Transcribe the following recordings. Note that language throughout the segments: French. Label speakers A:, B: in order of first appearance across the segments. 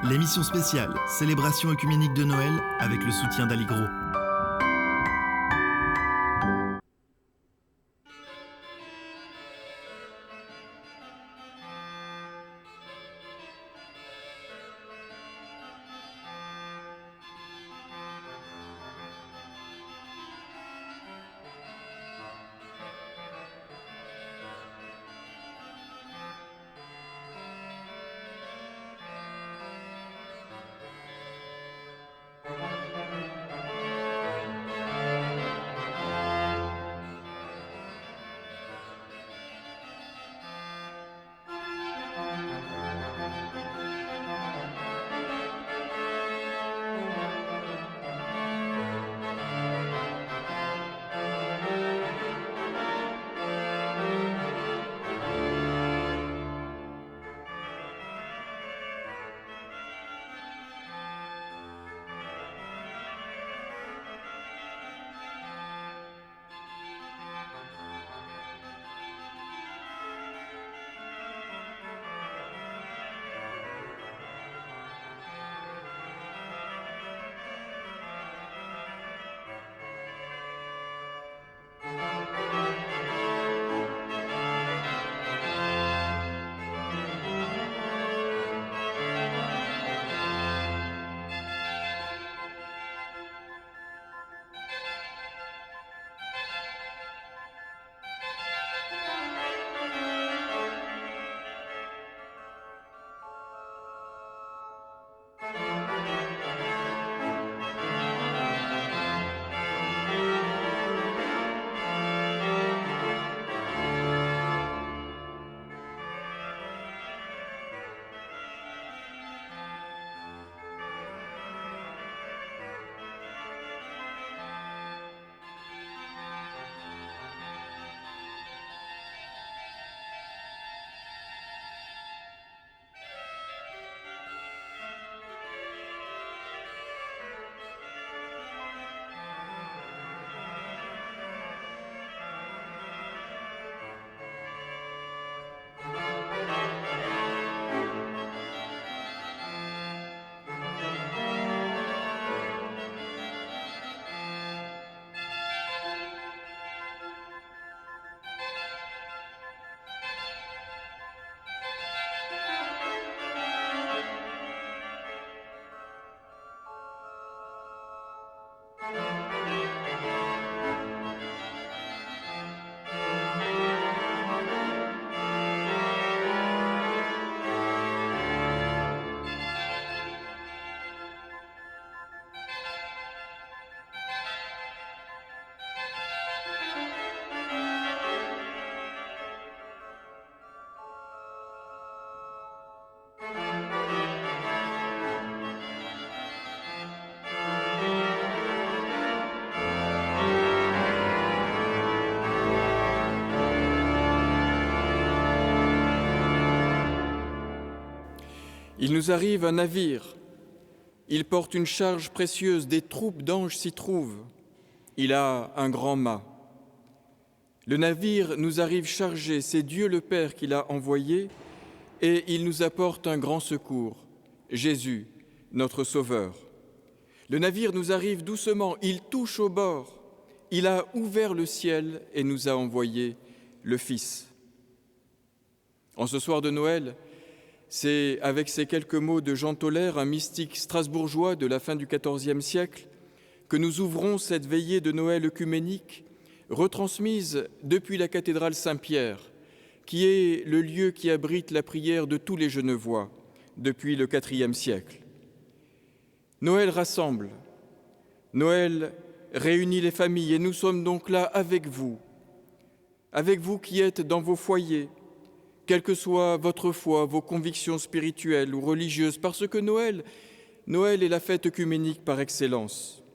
A: L'émission spéciale Célébration œcuménique de Noël avec le soutien d'Allegro.
B: Il nous arrive un navire. Il porte une charge précieuse, des troupes d'anges s'y trouvent. Il a un grand mât. Le navire nous arrive chargé, c'est Dieu le Père qui l'a envoyé, et il nous apporte un grand secours, Jésus, notre Sauveur. Le navire nous arrive doucement, il touche au bord. Il a ouvert le ciel et nous a envoyé le Fils. En ce soir de Noël, c'est avec ces quelques mots de Jean Toller, un mystique strasbourgeois de la fin du XIVe siècle, que nous ouvrons cette veillée de Noël œcuménique, retransmise depuis la cathédrale Saint-Pierre, qui est le lieu qui abrite la prière de tous les Genevois depuis le IVe siècle. Noël rassemble, Noël réunit les familles, et nous sommes donc là avec vous qui êtes dans vos foyers, quelle que soit votre foi, vos convictions spirituelles ou religieuses, parce que Noël est la fête œcuménique par excellence,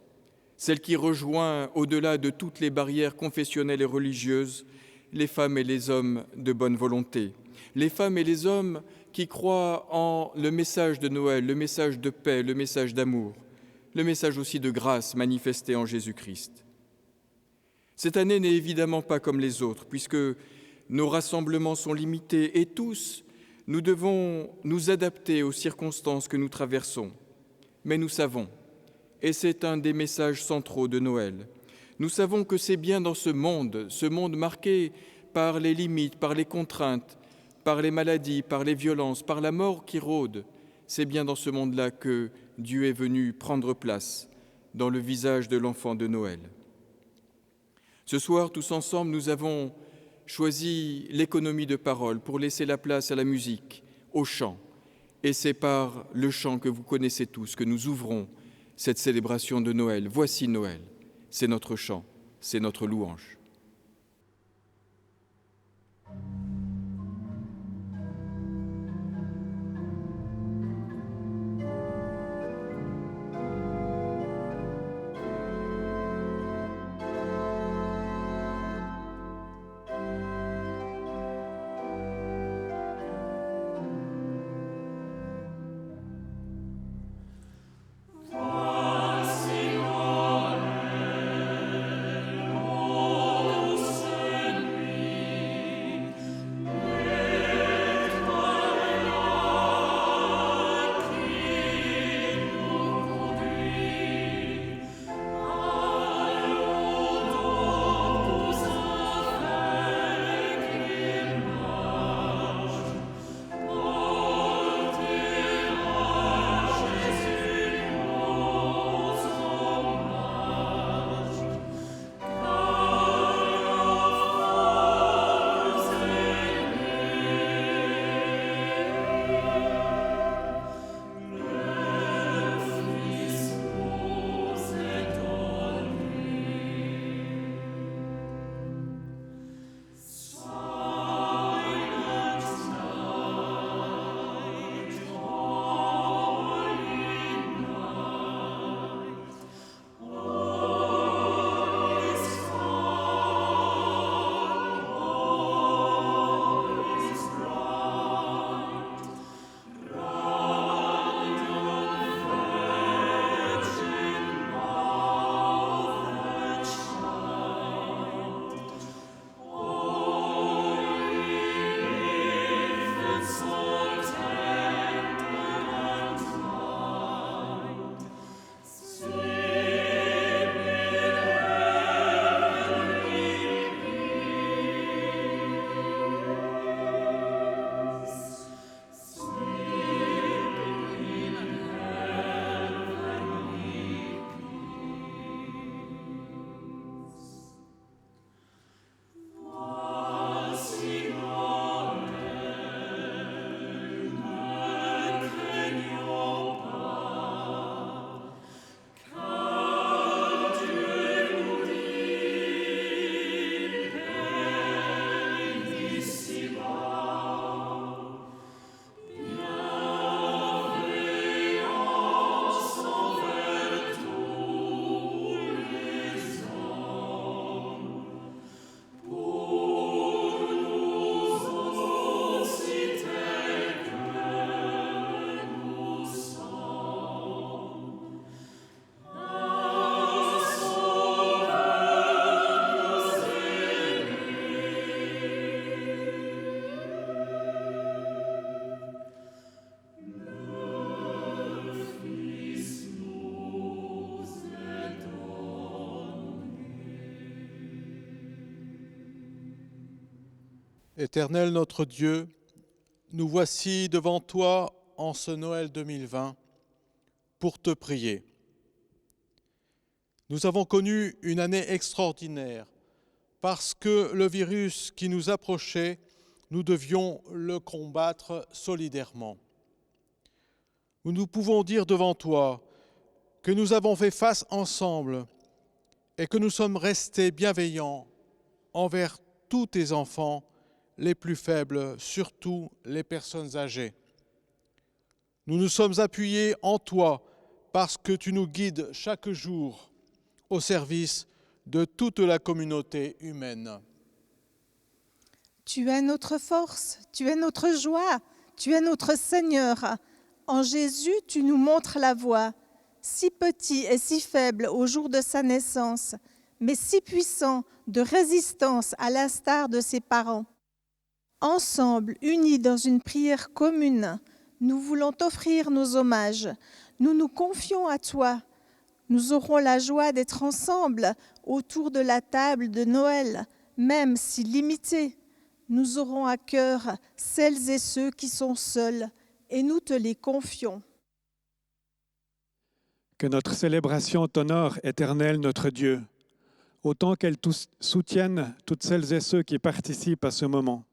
B: celle qui rejoint, au-delà de toutes les barrières confessionnelles et religieuses, les femmes et les hommes de bonne volonté, les femmes et les hommes qui croient en le message de Noël, le message de paix, le message d'amour, le message aussi de grâce manifesté en Jésus-Christ. Cette année n'est évidemment pas comme les autres, puisque nos rassemblements sont limités et tous Nous devons nous adapter aux circonstances que nous traversons. Mais nous savons, et c'est un des messages centraux de Noël, nous savons que c'est bien dans ce monde marqué par les limites, par les contraintes, par les maladies, par les violences, par la mort qui rôde, c'est bien dans ce monde-là que Dieu est venu prendre place dans le visage de l'enfant de Noël. Ce soir, tous ensemble, nous avons choisi l'économie de parole pour laisser la place à la musique, au chant. Et c'est par le chant que vous connaissez tous que nous ouvrons cette célébration de Noël. Voici Noël, c'est notre chant, c'est notre louange.
C: Éternel notre Dieu, nous voici devant toi en ce Noël 2020 pour te prier. Nous avons connu une année extraordinaire parce que le virus qui nous approchait, nous devions le combattre solidairement. Nous pouvons dire devant toi que nous avons fait face ensemble et que nous sommes restés bienveillants envers tous tes enfants, les plus faibles, surtout les personnes âgées. Nous nous sommes appuyés en toi parce que tu nous guides chaque jour au service de toute la communauté humaine.
D: Tu es notre force, tu es notre joie, tu es notre Seigneur. En Jésus, tu nous montres la voie, si petit et si faible au jour de sa naissance, mais si puissant de résistance à l'instar de ses parents. Ensemble, unis dans une prière commune, nous voulons t'offrir nos hommages. Nous nous confions à toi. Nous aurons la joie d'être ensemble autour de la table de Noël, même si limitée. Nous aurons à cœur celles et ceux qui sont seuls, et nous te les confions.
E: Que notre célébration t'honore, Éternel notre Dieu, autant qu'elle soutienne toutes celles et ceux qui participent à ce moment.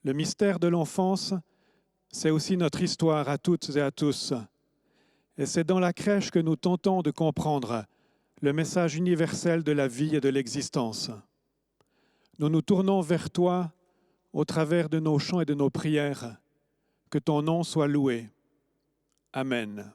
E: Le mystère de l'enfance, c'est aussi notre histoire à toutes et à tous. Et c'est dans la crèche que nous tentons de comprendre le message universel de la vie et de l'existence. Nous nous tournons vers toi au travers de nos chants et de nos prières. Que ton nom soit loué. Amen.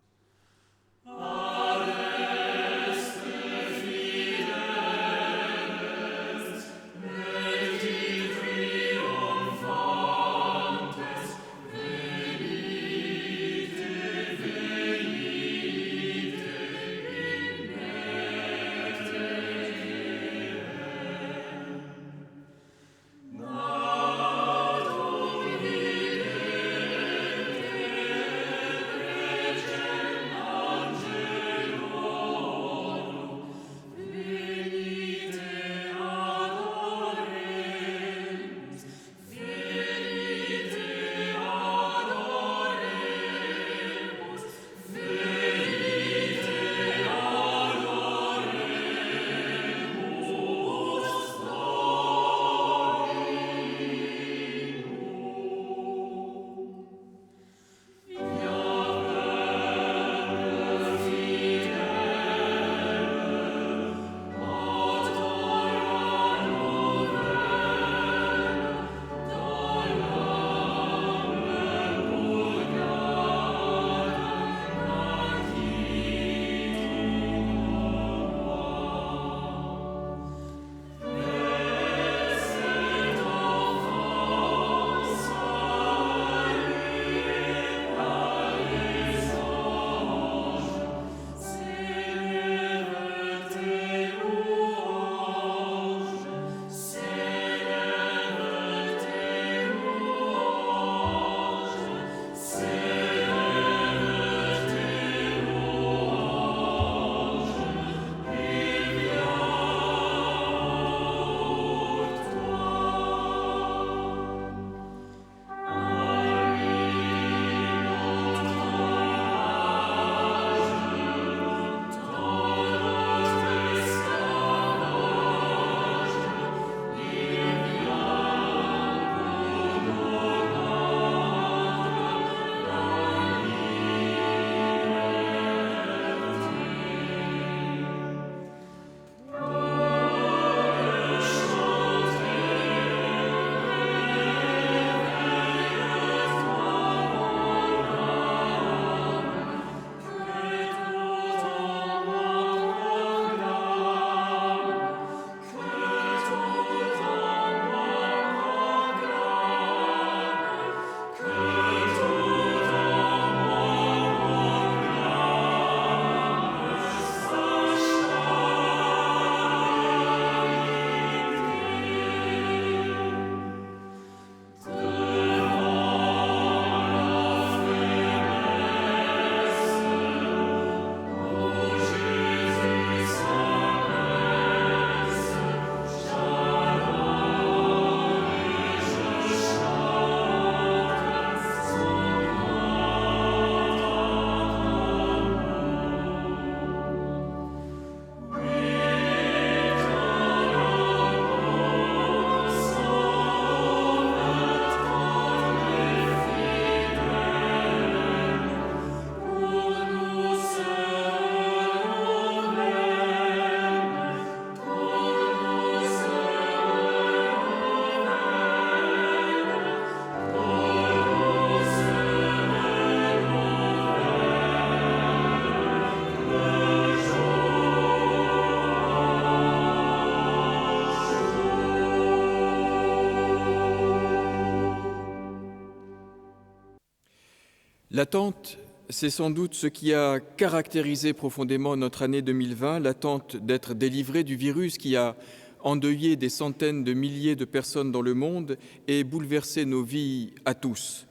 B: L'attente, c'est sans doute ce qui a caractérisé profondément notre année 2020, l'attente d'être délivré du virus qui a endeuillé des centaines de milliers de personnes dans le monde et bouleversé nos vies à tous.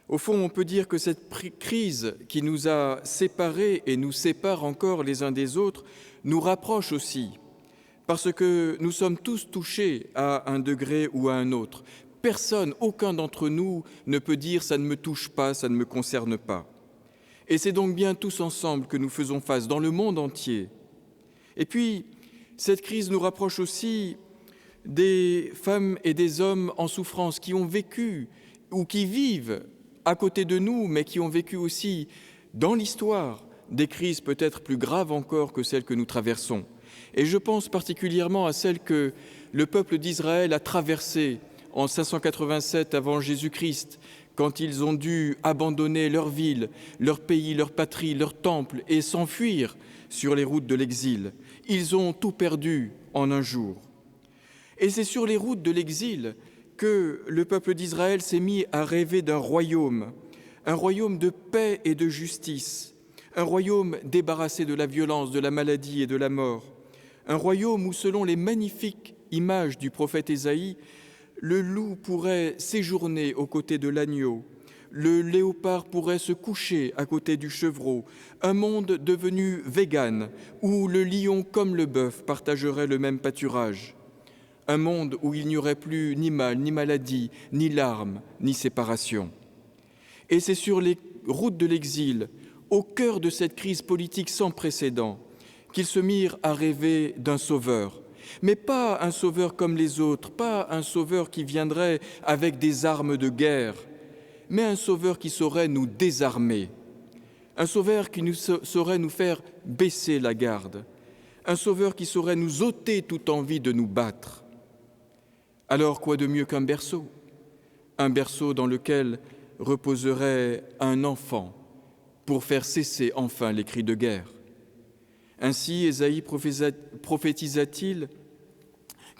B: Au fond, on peut dire que cette crise qui nous a séparés et nous sépare encore les uns des autres nous rapproche aussi, parce que nous sommes tous touchés à un degré ou à un autre. Personne, aucun d'entre nous ne peut dire « ça ne me touche pas, ça ne me concerne pas ». Et c'est donc bien tous ensemble que nous faisons face dans le monde entier. Et puis, cette crise nous rapproche aussi des femmes et des hommes en souffrance qui ont vécu ou qui vivent à côté de nous, mais qui ont vécu aussi dans l'histoire des crises peut-être plus graves encore que celles que nous traversons. Et je pense particulièrement à celle que le peuple d'Israël a traversée en 587 avant Jésus-Christ, quand ils ont dû abandonner leur ville, leur pays, leur patrie, leur temple et s'enfuir sur les routes de l'exil. Ils ont tout perdu en un jour. Et c'est sur les routes de l'exil que le peuple d'Israël s'est mis à rêver d'un royaume de paix et de justice, un royaume débarrassé de la violence, de la maladie et de la mort, un royaume où, selon les magnifiques images du prophète Ésaïe, le loup pourrait séjourner aux côtés de l'agneau, le léopard pourrait se coucher à côté du chevreau, un monde devenu vegan, où le lion comme le bœuf partageraient le même pâturage, un monde où il n'y aurait plus ni mal, ni maladie, ni larmes, ni séparation. Et c'est sur les routes de l'exil, au cœur de cette crise politique sans précédent, qu'ils se mirent à rêver d'un sauveur. Mais pas un sauveur comme les autres, pas un sauveur qui viendrait avec des armes de guerre, mais un sauveur qui saurait nous désarmer, un sauveur qui saurait nous faire baisser la garde, un sauveur qui saurait nous ôter toute envie de nous battre. Alors quoi de mieux qu'un berceau dans lequel reposerait un enfant pour faire cesser enfin les cris de guerre. Ainsi, Ésaïe prophétisa-t-il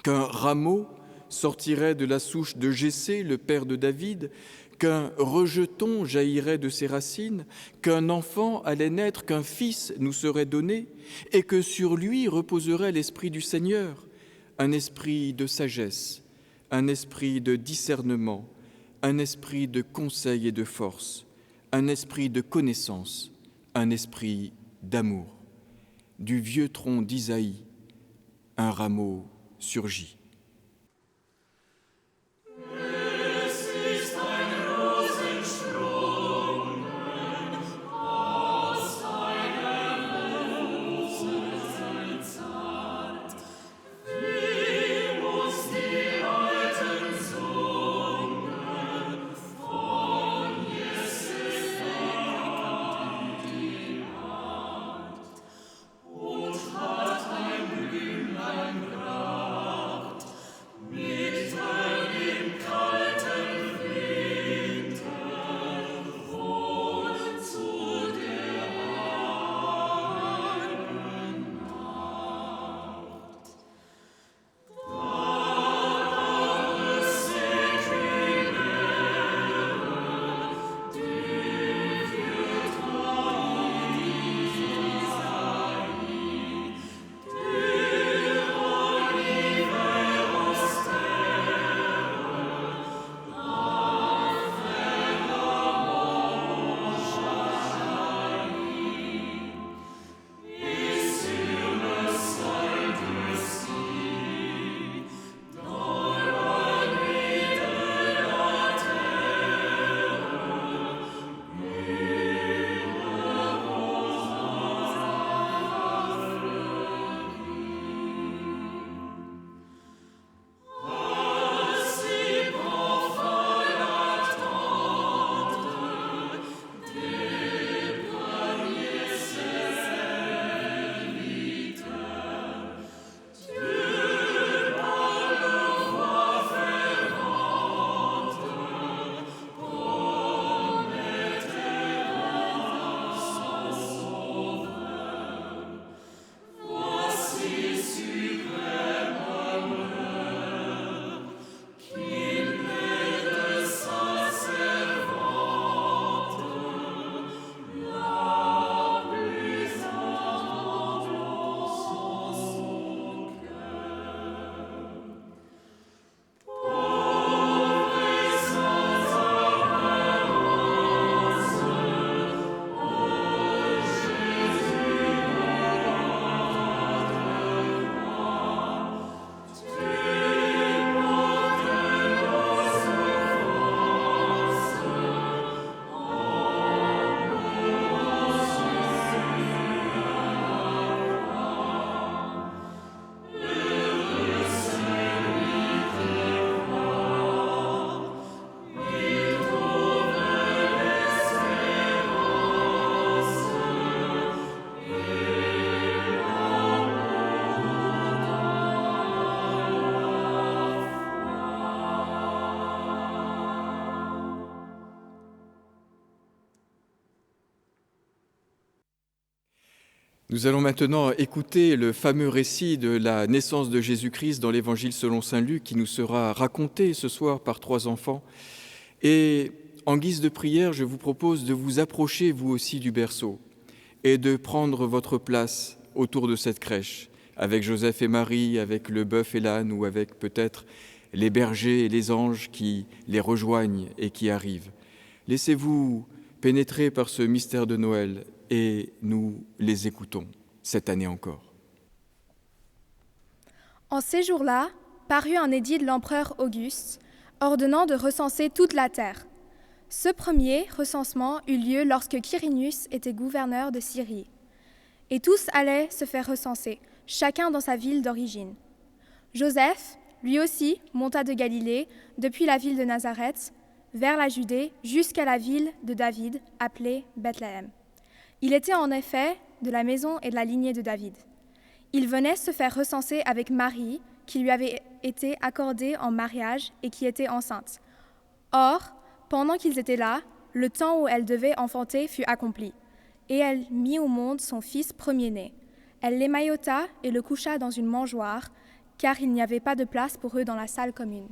B: qu'un rameau sortirait de la souche de Jessé, le père de David, qu'un rejeton jaillirait de ses racines, qu'un enfant allait naître, qu'un fils nous serait donné, et que sur lui reposerait l'esprit du Seigneur, un esprit de sagesse, un esprit de discernement, un esprit de conseil et de force, un esprit de connaissance, un esprit d'amour. Du vieux tronc d'Isaïe, un rameau surgit. Nous allons maintenant écouter le fameux récit de la naissance de Jésus-Christ dans l'Évangile selon saint Luc qui nous sera raconté ce soir par 3 enfants. Et en guise de prière, je vous propose de vous approcher vous aussi du berceau et de prendre votre place autour de cette crèche, avec Joseph et Marie, avec le bœuf et l'âne ou avec peut-être les bergers et les anges qui les rejoignent et qui arrivent. Laissez-vous pénétrer par ce mystère de Noël et nous les écoutons cette année encore.
F: En ces jours-là, parut un édit de l'empereur Auguste, ordonnant de recenser toute la terre. Ce premier recensement eut lieu lorsque Quirinius était gouverneur de Syrie. Et tous allaient se faire recenser, chacun dans sa ville d'origine. Joseph, lui aussi, monta de Galilée, depuis la ville de Nazareth, vers la Judée, jusqu'à la ville de David, appelée Bethléem. Il était en effet de la maison et de la lignée de David. Il venait se faire recenser avec Marie, qui lui avait été accordée en mariage et qui était enceinte. Or, pendant qu'ils étaient là, le temps où elle devait enfanter fut accompli, et elle mit au monde son fils premier-né. Elle l'émaillota et le coucha dans une mangeoire, car il n'y avait pas de place pour eux dans la salle commune.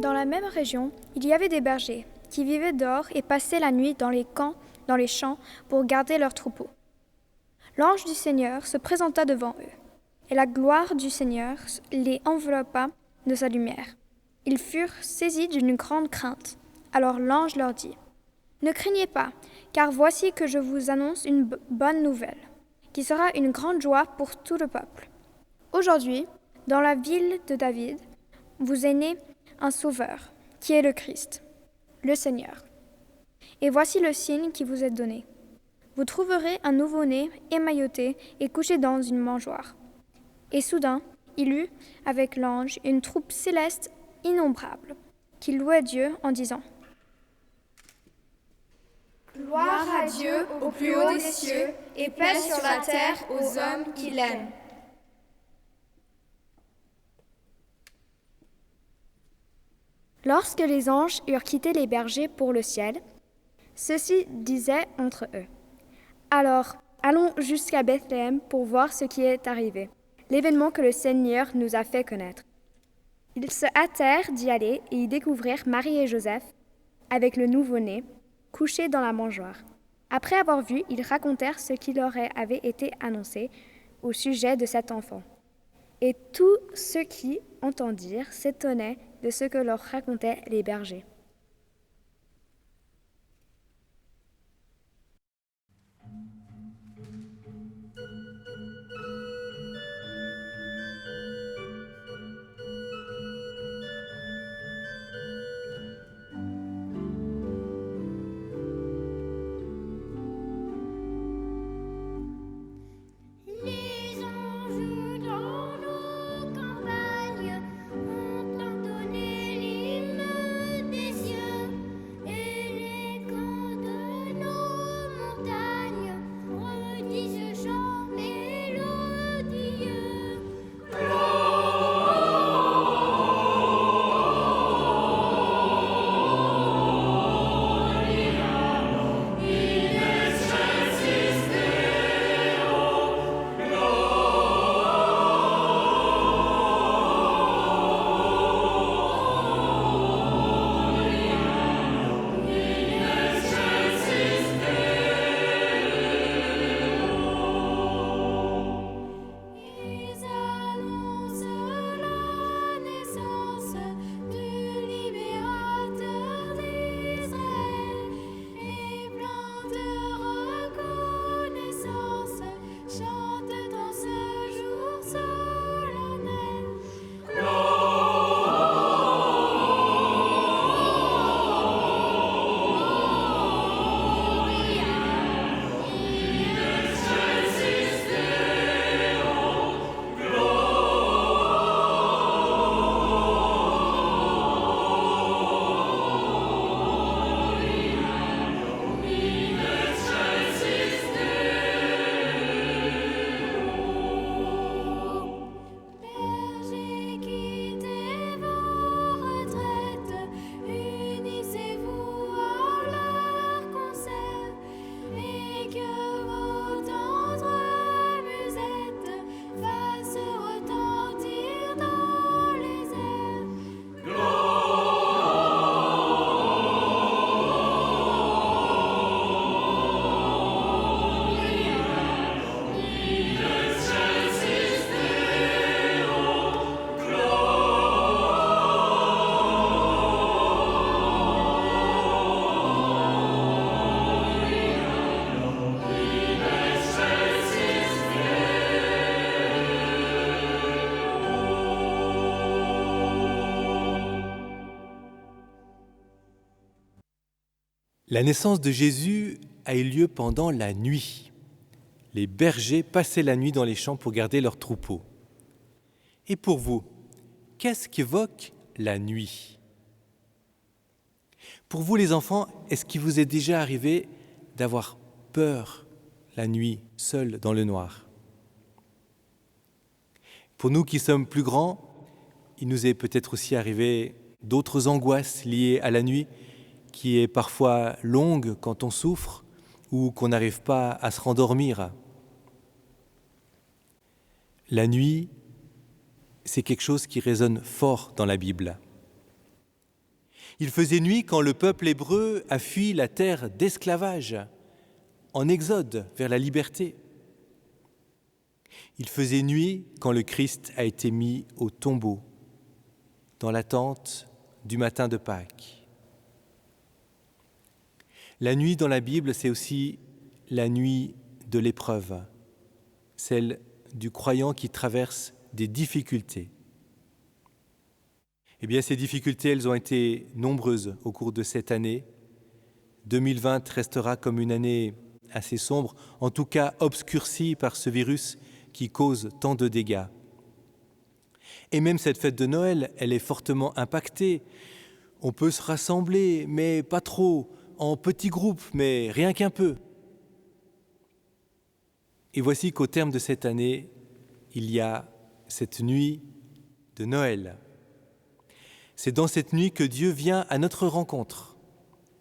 F: Dans la même région, il y avait des bergers qui vivaient dehors et passaient la nuit dans les camps, dans les champs, pour garder leurs troupeaux. L'ange du Seigneur se présenta devant eux, et la gloire du Seigneur les enveloppa de sa lumière. Ils furent saisis d'une grande crainte. Alors l'ange leur dit : « Ne craignez pas, car voici que je vous annonce une bonne nouvelle, qui sera une grande joie pour tout le peuple. Aujourd'hui, dans la ville de David, vous est né un sauveur, qui est le Christ, le Seigneur. Et voici le signe qui vous est donné. Vous trouverez un nouveau-né émailloté et couché dans une mangeoire. » Et soudain, il eut, avec l'ange, une troupe céleste innombrable, qui louait Dieu en disant : « Gloire à Dieu au plus haut des cieux, et paix sur la terre aux hommes qui l'aiment. » Lorsque les anges eurent quitté les bergers pour le ciel, ceux-ci disaient entre eux : « Alors, allons jusqu'à Bethléem pour voir ce qui est arrivé, l'événement que le Seigneur nous a fait connaître. » Ils se hâtèrent d'y aller et y découvrirent Marie et Joseph, avec le nouveau-né, couchés dans la mangeoire. Après avoir vu, ils racontèrent ce qui leur avait été annoncé au sujet de cet enfant. Et tous ceux qui entendirent s'étonnaient de ce que leur racontaient les bergers.
G: Des La naissance de Jésus a eu lieu pendant la nuit. Les bergers passaient la nuit dans les champs pour garder leurs troupeaux. Et pour vous, qu'est-ce qu'évoque la nuit ? Pour vous les enfants, est-ce qu'il vous est déjà arrivé d'avoir peur la nuit, seul dans le noir ? Pour nous qui sommes plus grands, il nous est peut-être aussi arrivé d'autres angoisses liées à la nuit, qui est parfois longue quand on souffre ou qu'on n'arrive pas à se rendormir. La nuit, c'est quelque chose qui résonne fort dans la Bible. Il faisait nuit quand le peuple hébreu a fui la terre d'esclavage, en exode vers la liberté. Il faisait nuit quand le Christ a été mis au tombeau, dans l'attente du matin de Pâques. La nuit dans la Bible, c'est aussi la nuit de l'épreuve, celle du croyant qui traverse des difficultés. Eh bien, ces difficultés, elles ont été nombreuses au cours de cette année. 2020 restera comme une année assez sombre, en tout cas obscurcie par ce virus qui cause tant de dégâts. Et même cette fête de Noël, elle est fortement impactée. On peut se rassembler, mais pas trop, en petits groupes, mais rien qu'un peu. Et voici qu'au terme de cette année, il y a cette nuit de Noël. C'est dans cette nuit que Dieu vient à notre rencontre,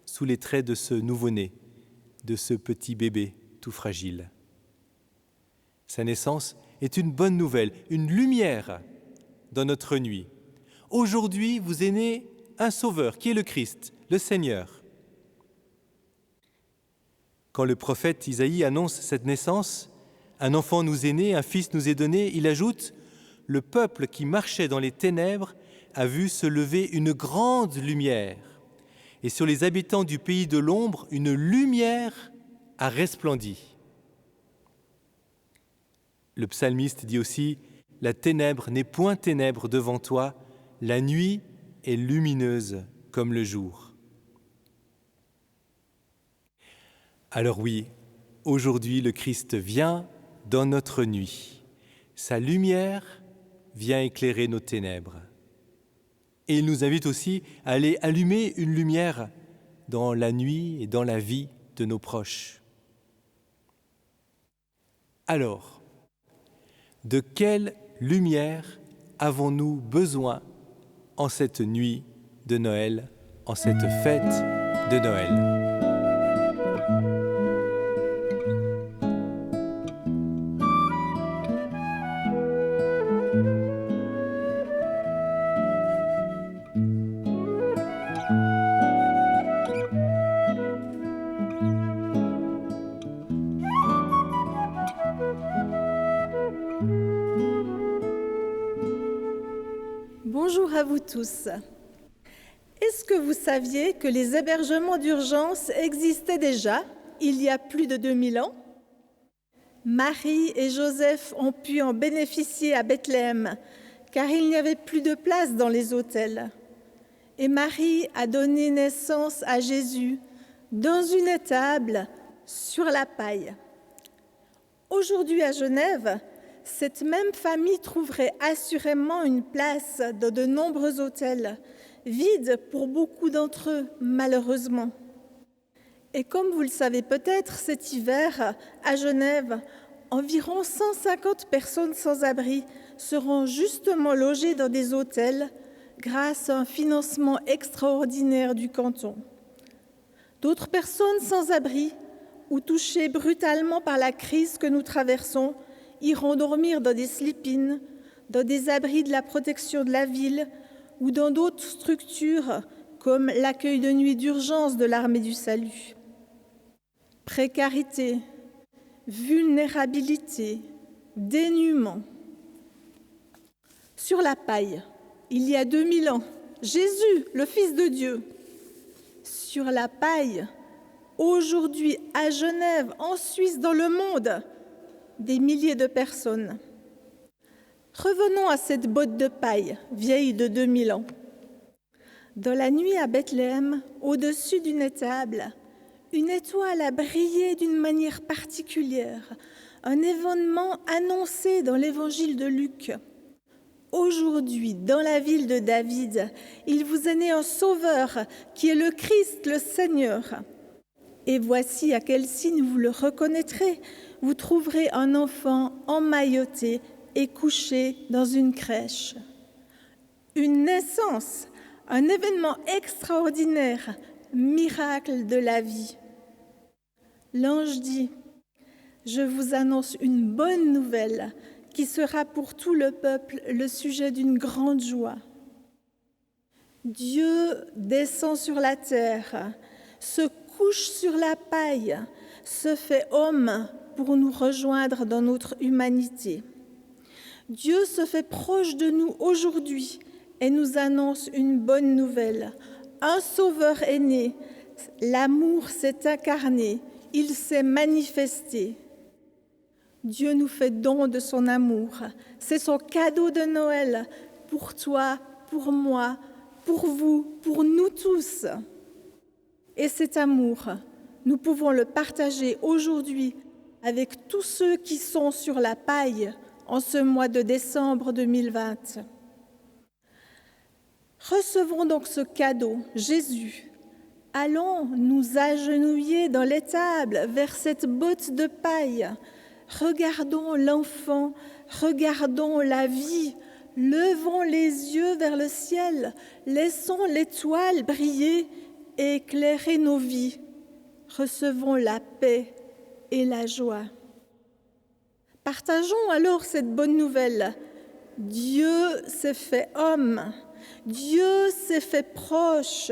G: sous les traits de ce nouveau-né, de ce petit bébé tout fragile. Sa naissance est une bonne nouvelle, une lumière dans notre nuit. Aujourd'hui, vous est né un sauveur, qui est le Christ, le Seigneur. Quand le prophète Isaïe annonce cette naissance, un enfant nous est né, un fils nous est donné, il ajoute « Le peuple qui marchait dans les ténèbres a vu se lever une grande lumière, et sur les habitants du pays de l'ombre, une lumière a resplendi. » Le psalmiste dit aussi « La ténèbre n'est point ténèbre devant toi, la nuit est lumineuse comme le jour. » Alors oui, aujourd'hui le Christ vient dans notre nuit. Sa lumière vient éclairer nos ténèbres. Et il nous invite aussi à aller allumer une lumière dans la nuit et dans la vie de nos proches. Alors, de quelle lumière avons-nous besoin en cette nuit de Noël, en cette fête de Noël ?
D: Bonjour à vous tous. Est-ce que vous saviez que les hébergements d'urgence existaient déjà il y a plus de 2000 ans ? Marie et Joseph ont pu en bénéficier à Bethléem, car il n'y avait plus de place dans les hôtels. Et Marie a donné naissance à Jésus dans une étable sur la paille. Aujourd'hui à Genève, cette même famille trouverait assurément une place dans de nombreux hôtels, vides pour beaucoup d'entre eux, malheureusement. Et comme vous le savez peut-être, cet hiver, à Genève, environ 150 personnes sans abri seront justement logées dans des hôtels grâce à un financement extraordinaire du canton. D'autres personnes sans abri ou touchées brutalement par la crise que nous traversons iront dormir dans des sleep-ins, dans des abris de la protection de la ville ou dans d'autres structures comme l'accueil de nuit d'urgence de l'Armée du Salut. Précarité, vulnérabilité, dénuement. Sur la paille, il y a 2000 ans, Jésus, le Fils de Dieu. Sur la paille, aujourd'hui à Genève, en Suisse, dans le monde, des milliers de personnes. Revenons à cette botte de paille, vieille de 2000 ans. Dans la nuit à Bethléem, au-dessus d'une étable, Une étoile a brillé d'une manière particulière, un événement annoncé dans l'évangile de Luc. Aujourd'hui, dans la ville de David, il vous est né un sauveur qui est le Christ, le Seigneur. Et voici à quel signe vous le reconnaîtrez. Vous trouverez un enfant emmailloté et couché dans une crèche. Une naissance, un événement extraordinaire, miracle de la vie. L'ange dit : je vous annonce une bonne nouvelle qui sera pour tout le peuple le sujet d'une grande joie. Dieu descend sur la terre, se couche sur la paille, se fait homme pour nous rejoindre dans notre humanité. Dieu se fait proche de nous aujourd'hui et nous annonce une bonne nouvelle. Un sauveur est né, l'amour s'est incarné, il s'est manifesté. Dieu nous fait don de son amour. C'est son cadeau de Noël pour toi, pour moi, pour vous, pour nous tous. Et cet amour, nous pouvons le partager aujourd'hui avec tous ceux qui sont sur la paille en ce mois de décembre 2020. Recevons donc ce cadeau, Jésus. Allons nous agenouiller dans l'étable vers cette botte de paille. Regardons l'enfant, regardons la vie, levons les yeux vers le ciel, laissons l'étoile briller et éclairer nos vies. Recevons la paix et la joie. Partageons alors cette bonne nouvelle. Dieu s'est fait homme, Dieu s'est fait proche,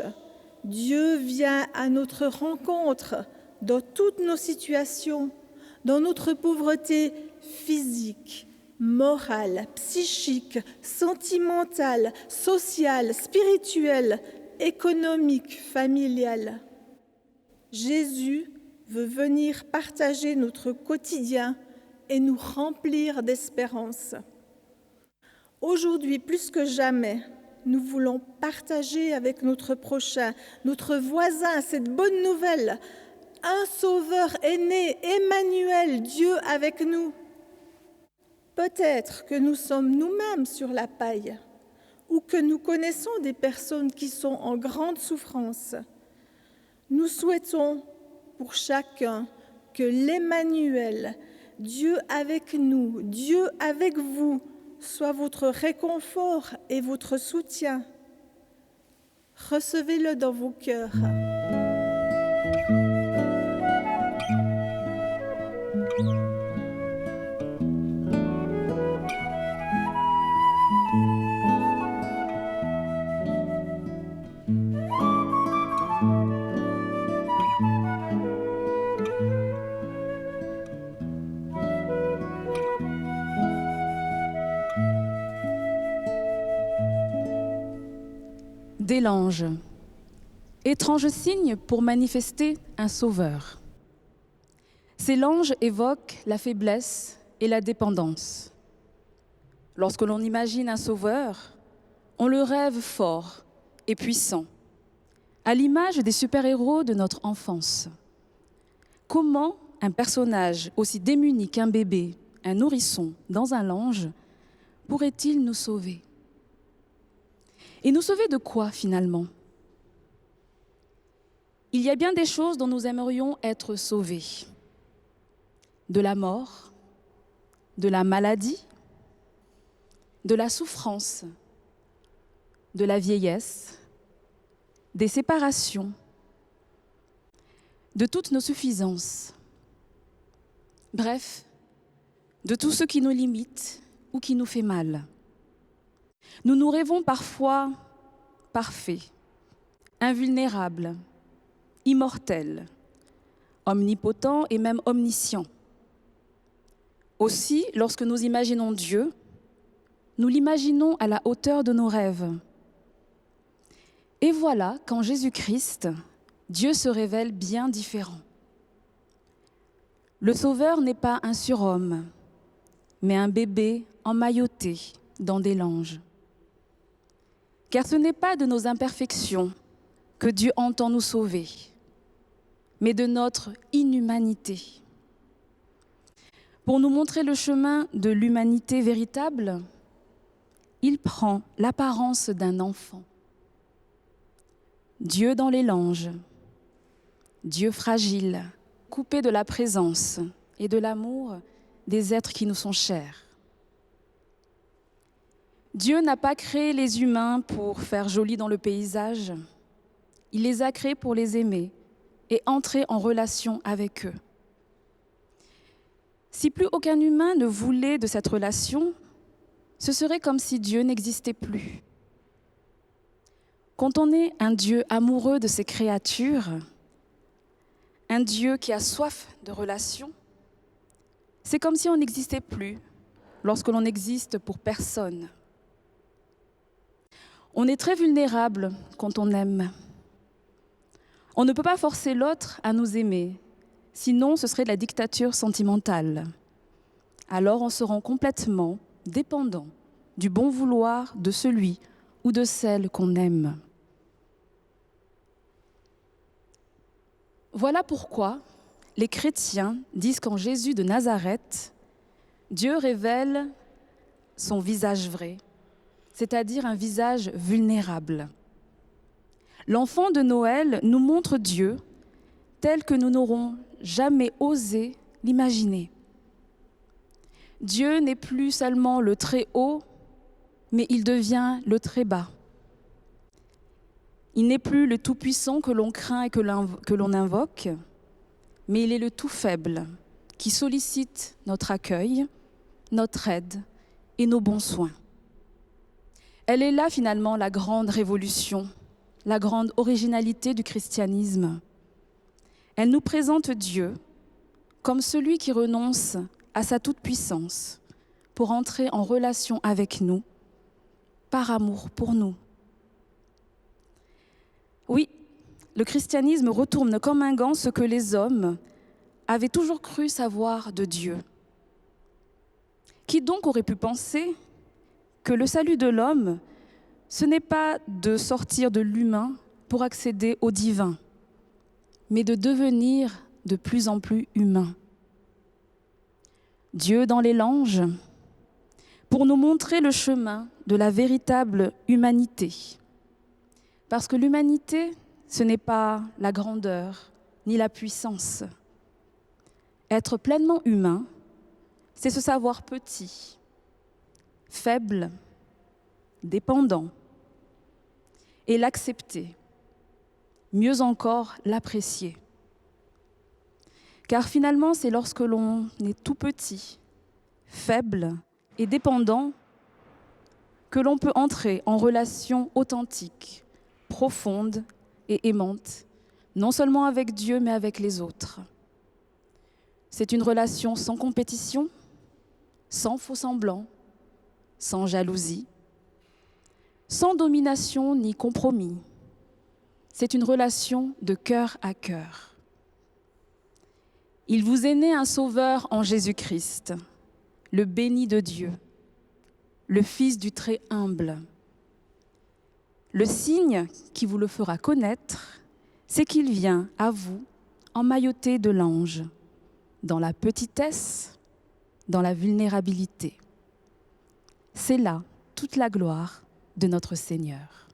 D: Dieu vient à notre rencontre dans toutes nos situations, dans notre pauvreté physique, morale, psychique, sentimentale, sociale, spirituelle, économique, familiale. Jésus veut venir partager notre quotidien et nous remplir d'espérance. Aujourd'hui, plus que jamais, nous voulons partager avec notre prochain, notre voisin, cette bonne nouvelle. Un sauveur est né, Emmanuel, Dieu avec nous. Peut-être que nous sommes nous-mêmes sur la paille ou que nous connaissons des personnes qui sont en grande souffrance. Nous souhaitons pour chacun que l'Emmanuel, Dieu avec nous, Dieu avec vous, soit votre réconfort et votre soutien. Recevez-le dans vos cœurs.
H: Dès l'ange, étrange signe pour manifester un sauveur. Ces l'ange évoque la faiblesse et la dépendance. Lorsque l'on imagine un sauveur, on le rêve fort et puissant, à l'image des super-héros de notre enfance. Comment un personnage aussi démuni qu'un bébé, un nourrisson dans un lange, pourrait-il nous sauver ? Et nous sauver de quoi finalement ? Il y a bien des choses dont nous aimerions être sauvés. De la mort, de la maladie, de la souffrance, de la vieillesse, des séparations, de toutes nos suffisances. Bref, de tout ce qui nous limite ou qui nous fait mal. Nous nous rêvons parfois parfaits, invulnérables, immortels, omnipotents et même omniscients. Aussi, lorsque nous imaginons Dieu, nous l'imaginons à la hauteur de nos rêves. Et voilà qu'en Jésus-Christ, Dieu se révèle bien différent. Le Sauveur n'est pas un surhomme, mais un bébé emmailloté dans des langes. Car ce n'est pas de nos imperfections que Dieu entend nous sauver. mais de notre inhumanité. Pour nous montrer le chemin de l'humanité véritable, il prend l'apparence d'un enfant. Dieu dans les langes, Dieu fragile, coupé de la présence et de l'amour des êtres qui nous sont chers. Dieu n'a pas créé les humains pour faire joli dans le paysage. Il les a créés pour les aimer et entrer en relation avec eux. Si plus aucun humain ne voulait de cette relation, ce serait comme si Dieu n'existait plus. Quand on est un Dieu amoureux de ses créatures, un Dieu qui a soif de relation, c'est comme si on n'existait plus lorsque l'on n'existe pour personne. On est très vulnérable quand on aime. On ne peut pas forcer l'autre à nous aimer, sinon ce serait de la dictature sentimentale. Alors on se rend complètement dépendant du bon vouloir de celui ou de celle qu'on aime. Voilà pourquoi les chrétiens disent qu'en Jésus de Nazareth, Dieu révèle son visage vrai, c'est-à-dire un visage vulnérable. L'enfant de Noël nous montre Dieu tel que nous n'aurons jamais osé l'imaginer. Dieu n'est plus seulement le très haut, mais il devient le très bas. Il n'est plus le tout-puissant que l'on craint et que l'on invoque, mais il est le tout faible qui sollicite notre accueil, notre aide et nos bons soins. Elle est là finalement la grande révolution, la grande originalité du christianisme. Elle nous présente Dieu comme celui qui renonce à sa toute-puissance pour entrer en relation avec nous, par amour pour nous. Oui, le christianisme retourne comme un gant ce que les hommes avaient toujours cru savoir de Dieu. Qui donc aurait pu penser que le salut de l'homme, ce n'est pas de sortir de l'humain pour accéder au divin, mais de devenir de plus en plus humain. Dieu dans les langes, pour nous montrer le chemin de la véritable humanité. Parce que l'humanité, ce n'est pas la grandeur ni la puissance. Être pleinement humain, c'est se savoir petit, faible, dépendant, et l'accepter, mieux encore l'apprécier. Car finalement, c'est lorsque l'on est tout petit, faible et dépendant que l'on peut entrer en relation authentique, profonde et aimante, non seulement avec Dieu, mais avec les autres. C'est une relation sans compétition, sans faux-semblant, sans jalousie, sans domination ni compromis. C'est une relation de cœur à cœur. Il vous est né un sauveur en Jésus-Christ, le béni de Dieu, le Fils du très humble. Le signe qui vous le fera connaître, c'est qu'il vient à vous emmailloté de l'ange, dans la petitesse, dans la vulnérabilité. C'est là toute la gloire de notre Seigneur.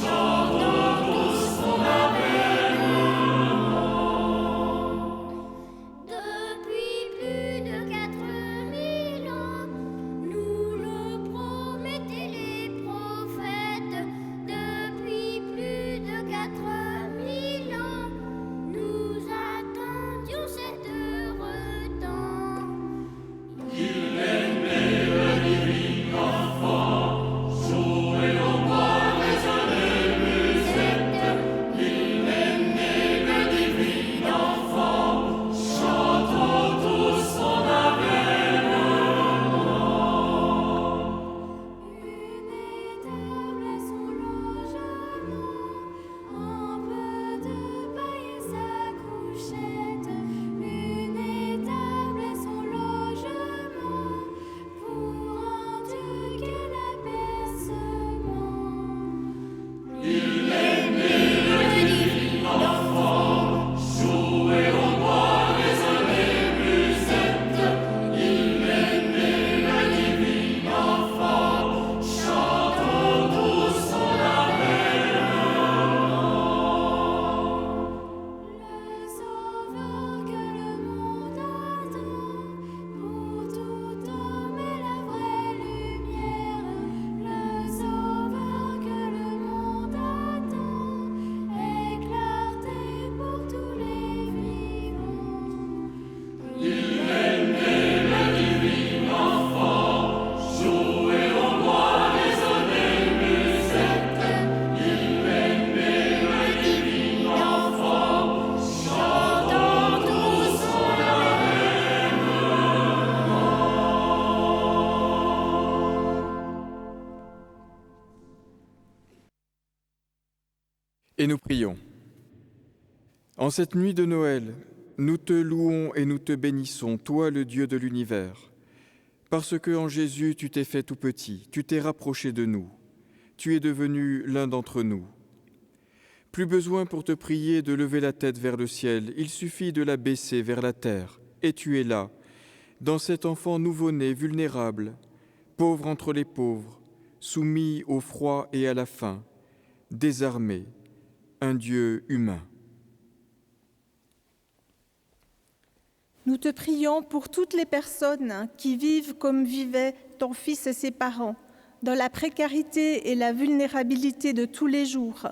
I: Chant
B: Et nous prions. En cette nuit de Noël, nous te louons et nous te bénissons, toi le Dieu de l'univers, parce que en Jésus tu t'es fait tout petit, tu t'es rapproché de nous, tu es devenu l'un d'entre nous. Plus besoin pour te prier de lever la tête vers le ciel, il suffit de la baisser vers la terre, et tu es là, dans cet enfant nouveau-né vulnérable, pauvre entre les pauvres, soumis au froid et à la faim, désarmé, un Dieu humain.
D: Nous te prions pour toutes les personnes qui vivent comme vivaient ton Fils et ses parents, dans la précarité et la vulnérabilité de tous les jours,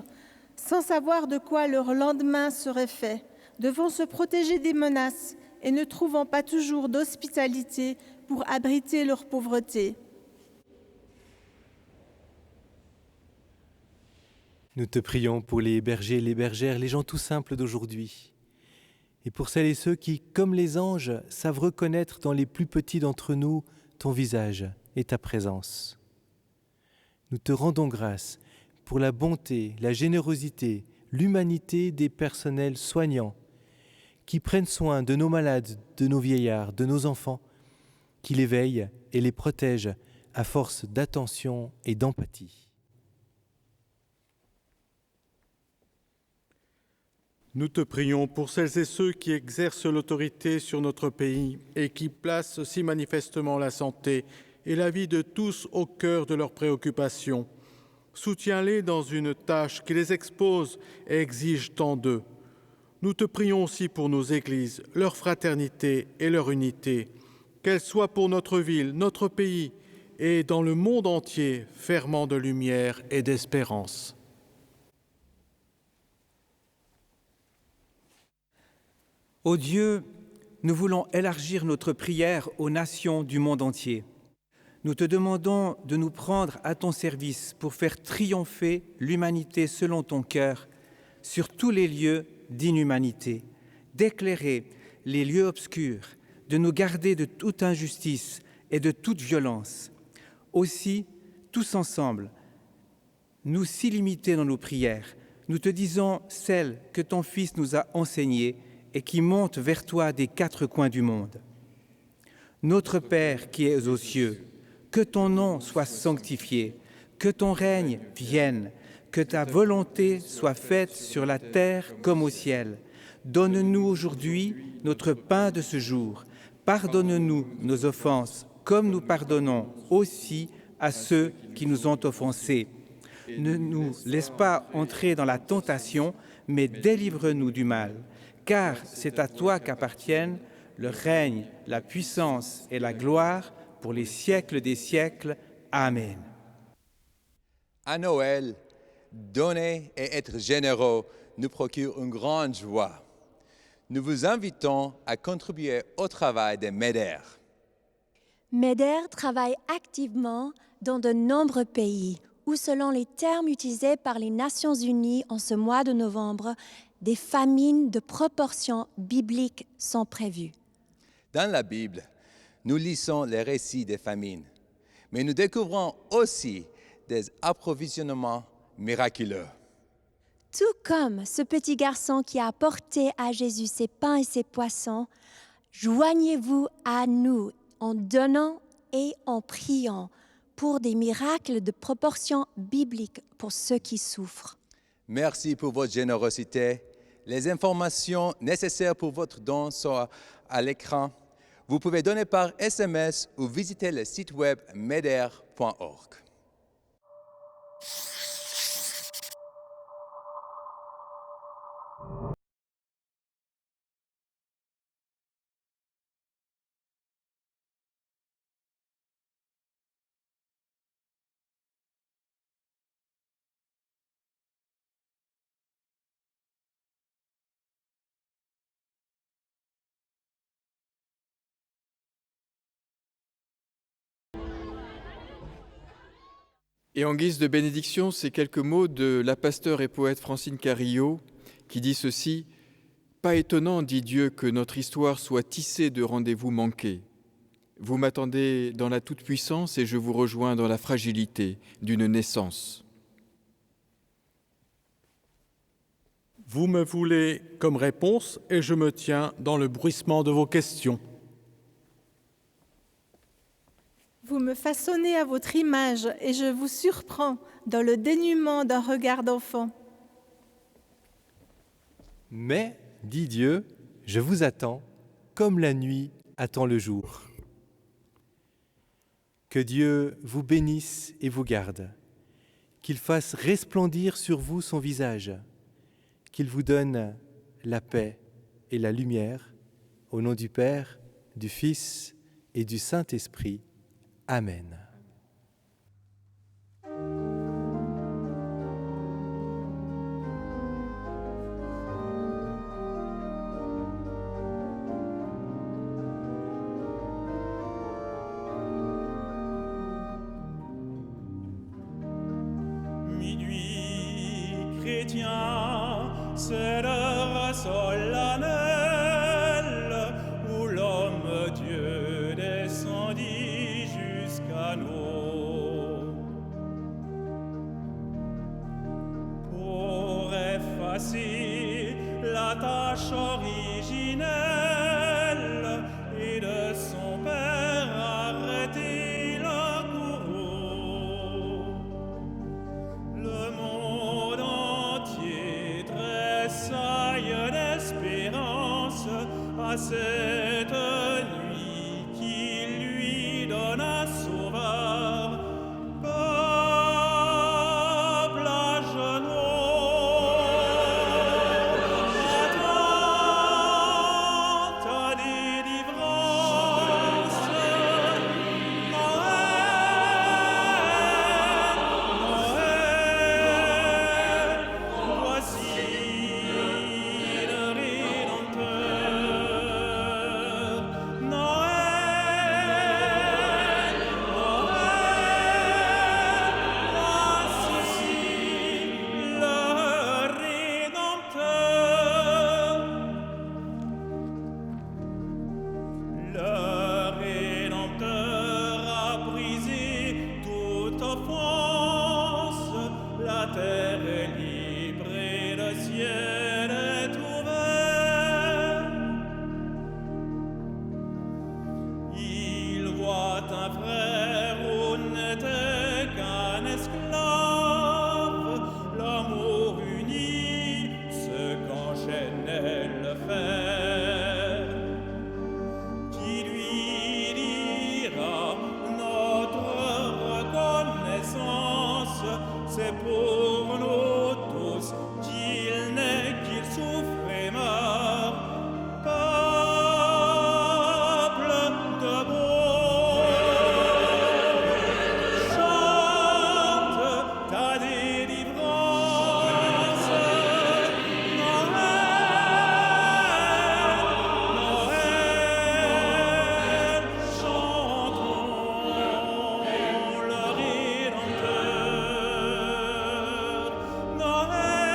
D: sans savoir de quoi leur lendemain serait fait, devant se protéger des menaces et ne trouvant pas toujours d'hospitalité pour abriter leur pauvreté.
G: Nous te prions pour les bergers et les bergères, les gens tout simples d'aujourd'hui. Et pour celles et ceux qui, comme les anges, savent reconnaître dans les plus petits d'entre nous ton visage et ta présence. Nous te rendons grâce pour la bonté, la générosité, l'humanité des personnels soignants qui prennent soin de nos malades, de nos vieillards, de nos enfants, qui les veillent et les protègent à force d'attention et d'empathie.
C: Nous te prions pour celles et ceux qui exercent l'autorité sur notre pays et qui placent si manifestement la santé et la vie de tous au cœur de leurs préoccupations. Soutiens-les dans une tâche qui les expose et exige tant d'eux. Nous te prions aussi pour nos églises, leur fraternité et leur unité, qu'elles soient pour notre ville, notre pays et dans le monde entier ferments de lumière et d'espérance.
I: Ô Dieu, nous voulons élargir notre prière aux nations du monde entier. Nous te demandons de nous prendre à ton service pour faire triompher l'humanité selon ton cœur sur tous les lieux d'inhumanité, d'éclairer les lieux obscurs, de nous garder de toute injustice et de toute violence. Aussi, tous ensemble, nous s'illimiter dans nos prières, nous te disons celles que ton Fils nous a enseignées et qui montent vers toi des quatre coins du monde. Notre Père qui es aux cieux, que ton nom soit sanctifié, que ton règne vienne, que ta volonté soit faite sur la terre comme au ciel. Donne-nous aujourd'hui notre pain de ce jour. Pardonne-nous nos offenses, comme nous pardonnons aussi à ceux qui nous ont offensés. Ne nous laisse pas entrer dans la tentation, mais délivre-nous du mal. Car c'est à toi qu'appartiennent le règne, la puissance et la gloire pour les siècles des siècles. Amen.
J: À Noël, donner et être généreux nous procure une grande joie. Nous vous invitons à contribuer au travail des MEDER.
K: MEDER travaille activement dans de nombreux pays où, selon les termes utilisés par les Nations Unies en ce mois de novembre, des famines de proportions bibliques sont prévues.
J: Dans la Bible, nous lisons les récits des famines, mais nous découvrons aussi des approvisionnements miraculeux.
K: Tout comme ce petit garçon qui a apporté à Jésus ses pains et ses poissons, joignez-vous à nous en donnant et en priant pour des miracles de proportions bibliques pour ceux qui souffrent.
J: Merci pour votre générosité. Les informations nécessaires pour votre don sont à l'écran. Vous pouvez donner par SMS ou visiter le site web meder.org.
B: Et en guise de bénédiction, ces quelques mots de la pasteure et poète Francine Carrillo, qui dit ceci: « Pas étonnant, dit Dieu, que notre histoire soit tissée de rendez-vous manqués. Vous m'attendez dans la toute-puissance et je vous rejoins dans la fragilité d'une naissance. »
C: Vous me voulez comme réponse et je me tiens dans le bruissement de vos questions.
D: Vous me façonnez à votre image et je vous surprends dans le dénuement d'un regard d'enfant.
G: Mais, dit Dieu, je vous attends, comme la nuit attend le jour. Que Dieu vous bénisse et vous garde, qu'il fasse resplendir sur vous son visage, qu'il vous donne la paix et la lumière, au nom du Père, du Fils et du Saint-Esprit. Amen.
L: Minuit chrétien, c'est l'heure solennelle où l'homme Dieu descendit jusqu'à nous pour effacer la tâche originelle et de son Père arrêter le courroux. Le monde entier tressaille d'espérance à cette nuit qui lui donne un sauveur. Peuple à genoux, attends ta délivrance. Noël, voici le Rédempteur. Noël, voici le Rédempteur. Le Rédempteur a brisé toute offense, la terre est libre et le ciel est ouvert. Il voit un frère où n'était qu'un esclave, l'amour uni ce qu'enchaînait le fer, qui lui dira notre reconnaissance, c'est pour nous tous qu'il naît, qu'il souffre et meurt. Peuple debout, chante ta délivrance. Noël, chantons le Rédempteur. Noël,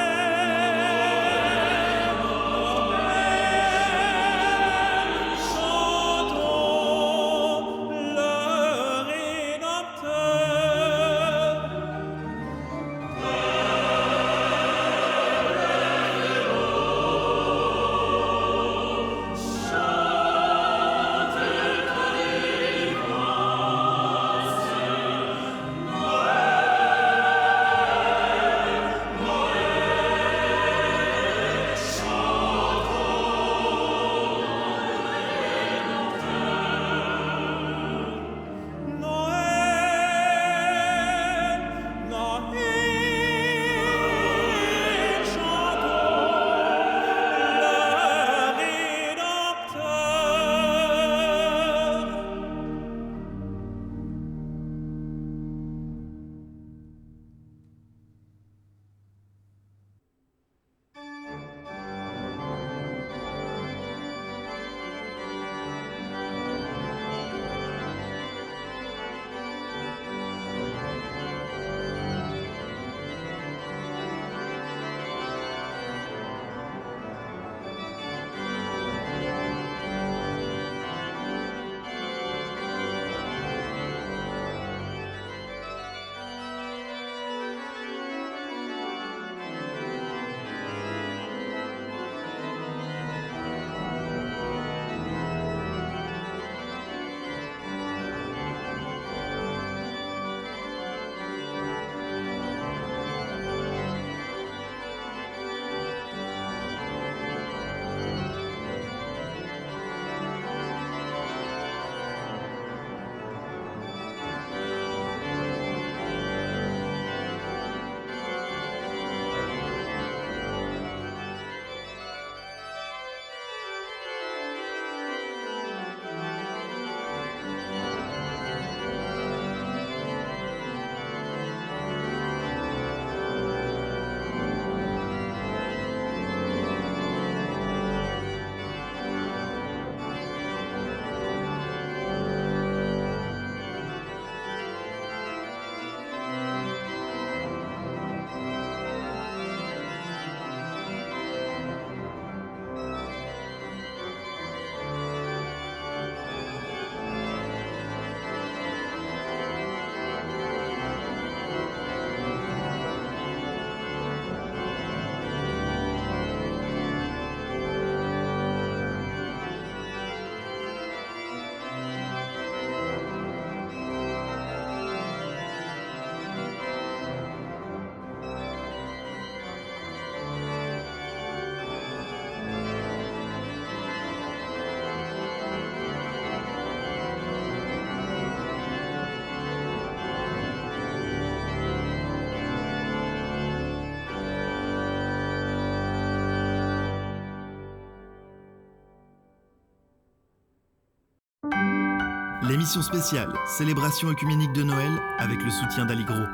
A: l'émission spéciale Célébration œcuménique de Noël avec le soutien d'Aligro.